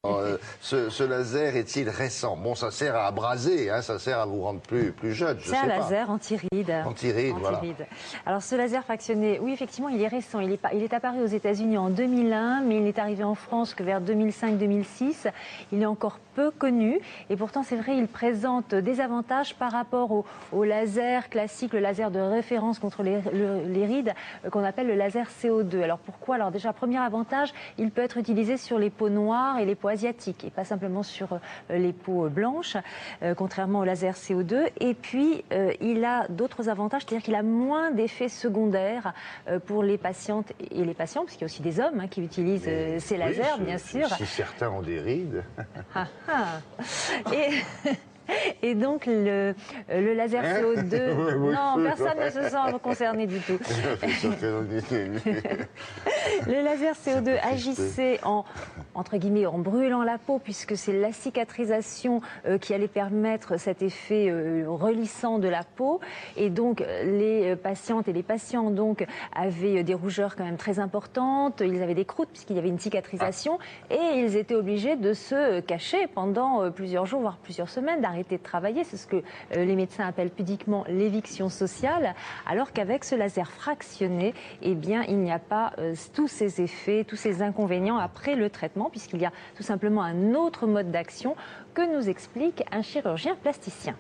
Ce laser est-il récent? Bon, ça sert à abraser, hein, ça sert à vous rendre plus jeune, je sais pas. C'est un laser anti-rides. Anti-rides, voilà. Alors ce laser fractionné, oui, effectivement, il est récent. Il est apparu aux États-Unis en 2001, mais il n'est arrivé en France que vers 2005-2006. Il est encore peu connu et pourtant, c'est vrai, il présente des avantages par rapport au laser classique, le laser de référence contre les rides, qu'on appelle le laser CO2. Alors pourquoi? Alors déjà, premier avantage, il peut être utilisé sur les peaux noires et les peaux asiatiques et pas simplement sur les peaux blanches, contrairement au laser CO2. Et puis, il a d'autres avantages, c'est-à-dire qu'il a moins d'effets secondaires pour les patientes et les patients, parce qu'il y a aussi des hommes qui utilisent ces lasers, oui, bien sûr. Si certains ont des rides. Et donc, le laser CO2... non, personne ne se sent concerné du tout. Le laser CO2 agissait entre guillemets, en brûlant la peau, puisque c'est la cicatrisation qui allait permettre cet effet relissant de la peau. Et donc, les patientes et les patients donc, avaient des rougeurs quand même très importantes. Ils avaient des croûtes, puisqu'il y avait une cicatrisation. Et ils étaient obligés de se cacher pendant plusieurs jours, voire plusieurs semaines, d'arrêter de travailler. C'est ce que les médecins appellent pudiquement l'éviction sociale. Alors qu'avec ce laser fractionné, eh bien, il n'y a pas tous ces effets, tous ces inconvénients après le traitement, puisqu'il y a tout simplement un autre mode d'action que nous explique un chirurgien plasticien.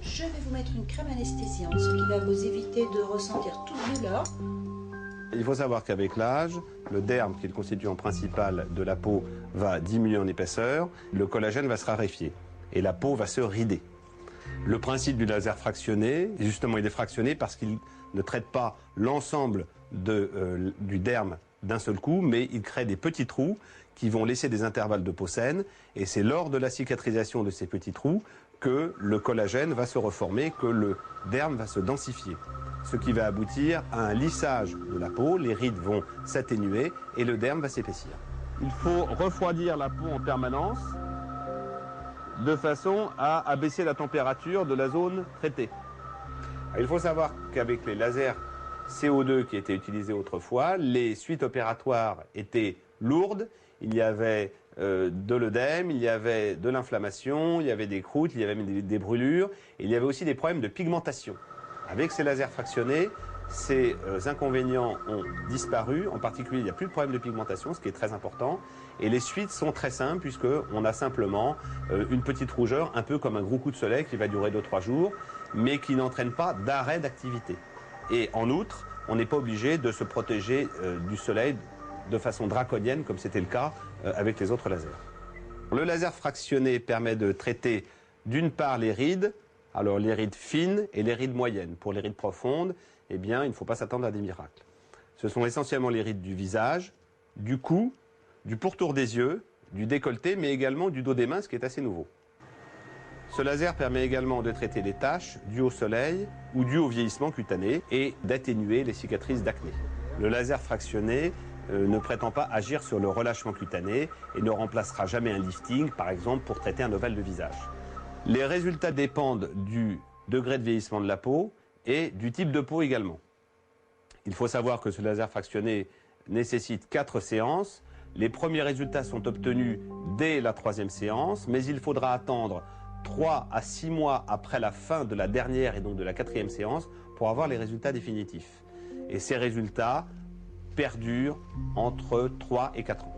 Je vais vous mettre une crème anesthésiante, ce qui va vous éviter de ressentir toute douleur. Il faut savoir qu'avec l'âge, le derme, qui est le constituant principal de la peau, va diminuer en épaisseur, le collagène va se raréfier et la peau va se rider. Le principe du laser fractionné, justement, il est fractionné parce qu'il ne traite pas l'ensemble du derme d'un seul coup, mais il crée des petits trous qui vont laisser des intervalles de peau saine, et c'est lors de la cicatrisation de ces petits trous que le collagène va se reformer, que le derme va se densifier, ce qui va aboutir à un lissage de la peau, les rides vont s'atténuer et le derme va s'épaissir. Il faut refroidir la peau en permanence de façon à abaisser la température de la zone traitée. Il faut savoir qu'avec les lasers CO2 qui étaient utilisés autrefois, les suites opératoires étaient lourdes, il y avait de l'œdème, il y avait de l'inflammation, il y avait des croûtes, il y avait des brûlures, et il y avait aussi des problèmes de pigmentation. Avec ces lasers fractionnés, ces inconvénients ont disparu, en particulier il n'y a plus de problème de pigmentation, ce qui est très important, et les suites sont très simples puisqu'on a simplement une petite rougeur, un peu comme un gros coup de soleil qui va durer 2-3 jours, mais qui n'entraîne pas d'arrêt d'activité. Et en outre, on n'est pas obligé de se protéger du soleil de façon draconienne, comme c'était le cas avec les autres lasers. Le laser fractionné permet de traiter d'une part les rides, alors les rides fines et les rides moyennes. Pour les rides profondes, eh bien, il ne faut pas s'attendre à des miracles. Ce sont essentiellement les rides du visage, du cou, du pourtour des yeux, du décolleté, mais également du dos des mains, ce qui est assez nouveau. Ce laser permet également de traiter les taches dues au soleil ou dues au vieillissement cutané et d'atténuer les cicatrices d'acné. Le laser fractionné ne prétend pas agir sur le relâchement cutané et ne remplacera jamais un lifting, par exemple, pour traiter un ovale de visage. Les résultats dépendent du degré de vieillissement de la peau et du type de peau également. Il faut savoir que ce laser fractionné nécessite 4 séances. Les premiers résultats sont obtenus dès la 3e séance, mais il faudra attendre 3 à 6 mois après la fin de la dernière et donc de la 4e séance pour avoir les résultats définitifs. Et ces résultats perdurent entre 3 et 4 ans.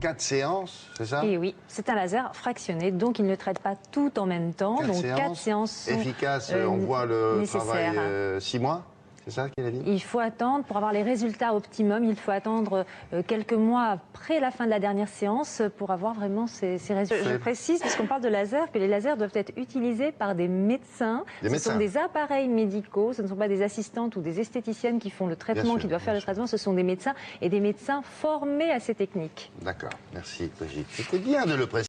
Quatre séances, c'est ça? Et oui, c'est un laser fractionné, donc il ne traite pas tout en même temps. Donc 4 séances sont efficaces, on voit le nécessaires. travail 6 mois? C'est ça qu'il a dit? Il faut attendre, pour avoir les résultats optimum, il faut attendre quelques mois après la fin de la dernière séance pour avoir vraiment ces résultats. Je précise, puisqu'on parle de laser, que les lasers doivent être utilisés par des médecins. Ce sont des appareils médicaux, ce ne sont pas des assistantes ou des esthéticiennes qui font le traitement, qui doivent faire le traitement, ce sont des médecins et des médecins formés à ces techniques. D'accord, merci Brigitte. C'était bien de le préciser.